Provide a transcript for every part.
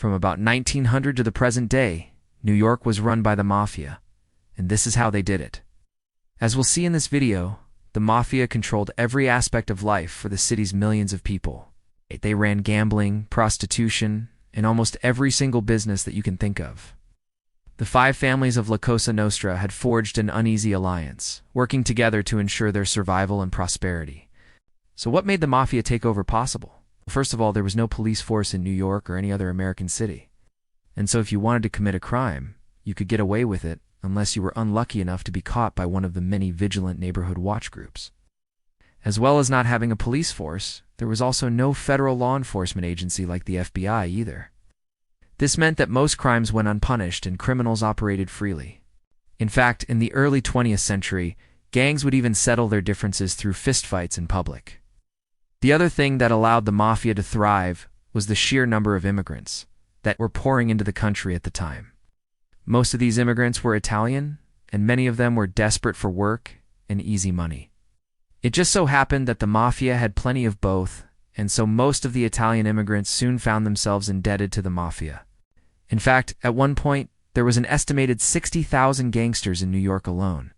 From about 1900 to the present day, New York was run by the Mafia, and this is how they did it. As we'll see in this video, the Mafia controlled every aspect of life for the city's millions of people. They ran gambling, prostitution, and almost every single business that you can think of. The five families of La Cosa Nostra had forged an uneasy alliance, working together to ensure their survival and prosperity. So what made the Mafia takeover possible? First of all, there was no police force in New York or any other American city. And so if you wanted to commit a crime, you could get away with it unless you were unlucky enough to be caught by one of the many vigilant neighborhood watch groups. As well as not having a police force, there was also no federal law enforcement agency like the FBI either. This meant that most crimes went unpunished and criminals operated freely. In fact, in the early 20th century, gangs would even settle their differences through fistfights in public. The other thing that allowed the Mafia to thrive was the sheer number of immigrants that were pouring into the country at the time. Most of these immigrants were Italian, and many of them were desperate for work and easy money. It just so happened that the Mafia had plenty of both, and so most of the Italian immigrants soon found themselves indebted to the Mafia. In fact, at one point, there was an estimated 60,000 gangsters in New York alone.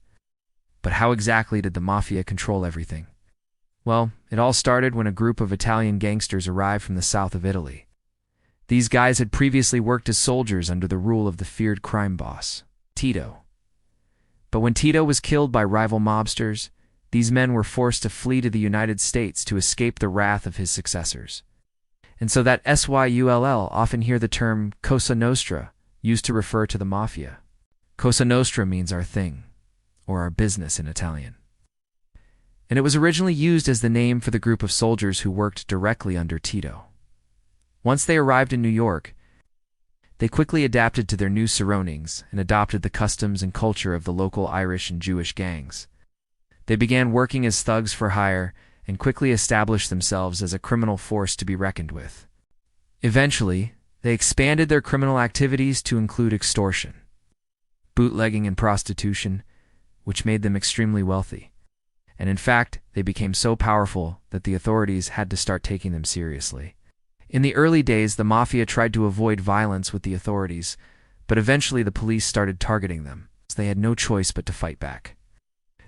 But how exactly did the Mafia control everything? Well, it all started when a group of Italian gangsters arrived from the south of Italy. These guys had previously worked as soldiers under the rule of the feared crime boss, Tito. But when Tito was killed by rival mobsters, these men were forced to flee to the United States to escape the wrath of his successors. And so that SYULL often hear the term Cosa Nostra used to refer to the Mafia. Cosa Nostra means our thing, or our business in Italian. And it was originally used as the name for the group of soldiers who worked directly under Tito. Once they arrived in New York, they quickly adapted to their new surroundings and adopted the customs and culture of the local Irish and Jewish gangs. They began working as thugs for hire and quickly established themselves as a criminal force to be reckoned with. Eventually, they expanded their criminal activities to include extortion, bootlegging, and prostitution, which made them extremely wealthy. And in fact, they became so powerful that the authorities had to start taking them seriously. In the early days, the Mafia tried to avoid violence with the authorities, but eventually the police started targeting them, so they had no choice but to fight back.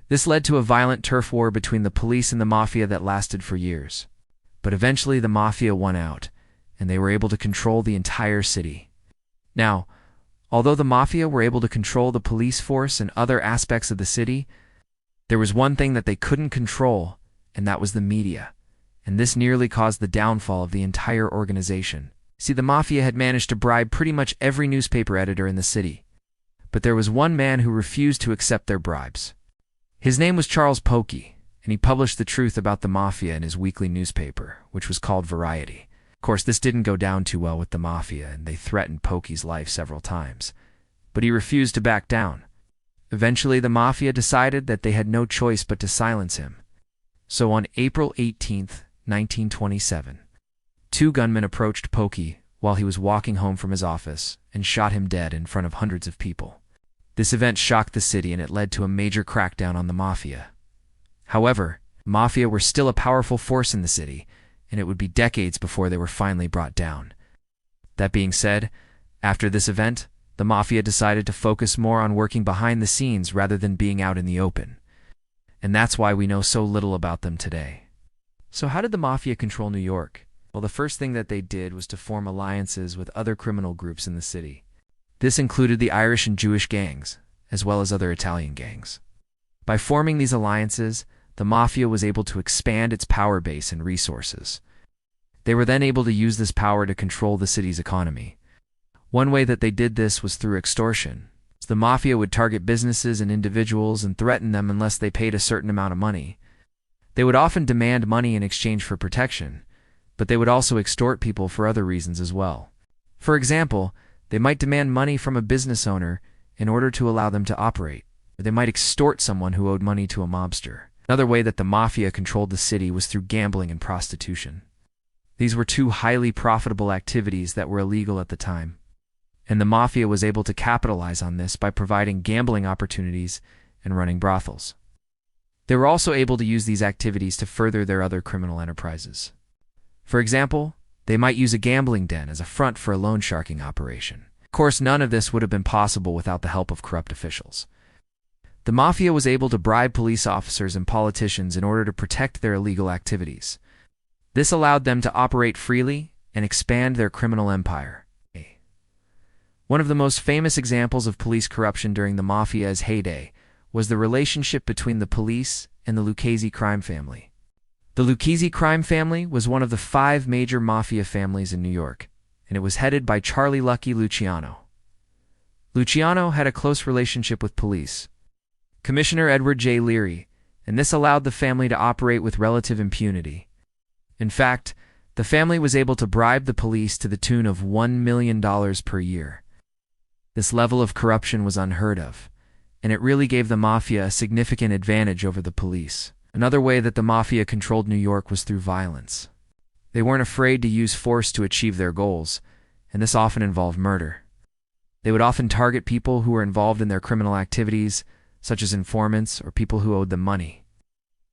This led to a violent turf war between the police and the Mafia that lasted for years. But eventually the Mafia won out, and they were able to control the entire city. Now, although the Mafia were able to control the police force and other aspects of the city, there was one thing that they couldn't control, and that was the media. And this nearly caused the downfall of the entire organization. See, the Mafia had managed to bribe pretty much every newspaper editor in the city. But there was one man who refused to accept their bribes. His name was Charles Pokey, and he published the truth about the Mafia in his weekly newspaper, which was called Variety. Of course, this didn't go down too well with the Mafia, and they threatened Pokey's life several times. But he refused to back down. Eventually, the Mafia decided that they had no choice but to silence him. So on April 18th, 1927, two gunmen approached Pokey while he was walking home from his office and shot him dead in front of hundreds of people. This event shocked the city, and it led to a major crackdown on the Mafia. However, Mafia were still a powerful force in the city, and it would be decades before they were finally brought down. That being said, after this event, the Mafia decided to focus more on working behind the scenes rather than being out in the open. And that's why we know so little about them today. So how did the Mafia control New York? Well, the first thing that they did was to form alliances with other criminal groups in the city. This included the Irish and Jewish gangs, as well as other Italian gangs. By forming these alliances, the Mafia was able to expand its power base and resources. They were then able to use this power to control the city's economy. One way that they did this was through extortion. The Mafia would target businesses and individuals and threaten them unless they paid a certain amount of money. They would often demand money in exchange for protection, but they would also extort people for other reasons as well. For example, they might demand money from a business owner in order to allow them to operate, or they might extort someone who owed money to a mobster. Another way that the Mafia controlled the city was through gambling and prostitution. These were two highly profitable activities that were illegal at the time, and the Mafia was able to capitalize on this by providing gambling opportunities and running brothels. They were also able to use these activities to further their other criminal enterprises. For example, They might use a gambling den as a front for a loan sharking operation. Of course, none of this would have been possible without the help of corrupt officials. The mafia was able to bribe police officers and politicians in order to protect their illegal activities. This allowed them to operate freely and expand their criminal empire. One of the most famous examples of police corruption during the mafia's heyday was the relationship between the police and the Lucchese crime family. The Lucchese crime family was one of the 5 major mafia families in New York, and it was headed by Charlie Lucky Luciano. Luciano had a close relationship with police Commissioner Edward J. Leary, and this allowed the family to operate with relative impunity. In fact, the family was able to bribe the police to the tune of $1 million per year. This level of corruption was unheard of, and it really gave the mafia a significant advantage over the police. Another way that the mafia controlled New York was through violence. They weren't afraid to use force to achieve their goals, and this often involved murder. They would often target people who were involved in their criminal activities, such as informants or people who owed them money.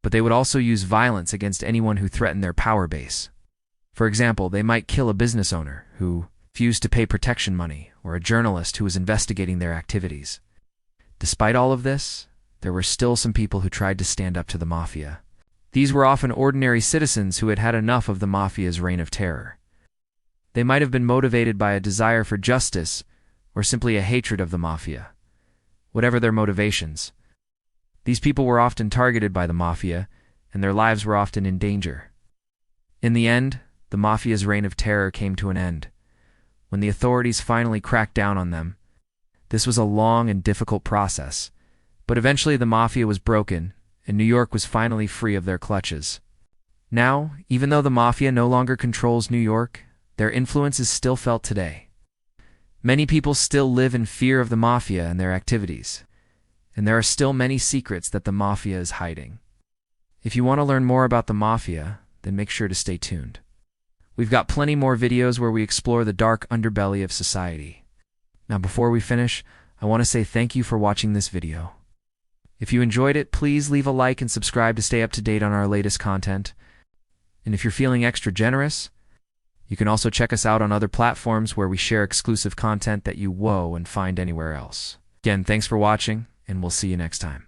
But they would also use violence against anyone who threatened their power base. For example, they might kill a business owner who refused to pay protection money, or a journalist who was investigating their activities. Despite all of this, there were still some people who tried to stand up to the mafia. These were often ordinary citizens who had had enough of the mafia's reign of terror. They might have been motivated by a desire for justice or simply a hatred of the mafia. Whatever their motivations, these people were often targeted by the mafia, and their lives were often in danger. In the end, the mafia's reign of terror came to an end. When the authorities finally cracked down on them, this was a long and difficult process, but eventually the mafia was broken, and New York was finally free of their clutches. Now, even though the mafia no longer controls New York, their influence is still felt today. Many people still live in fear of the mafia and their activities, and there are still many secrets that the mafia is hiding. If you want to learn more about the mafia, then make sure to stay tuned. We've got plenty more videos where we explore the dark underbelly of society. Now, before we finish, I want to say thank you for watching this video. If you enjoyed it, please leave a like and subscribe to stay up to date on our latest content. And if you're feeling extra generous, you can also check us out on other platforms where we share exclusive content that you won't find anywhere else. Again, thanks for watching, and we'll see you next time.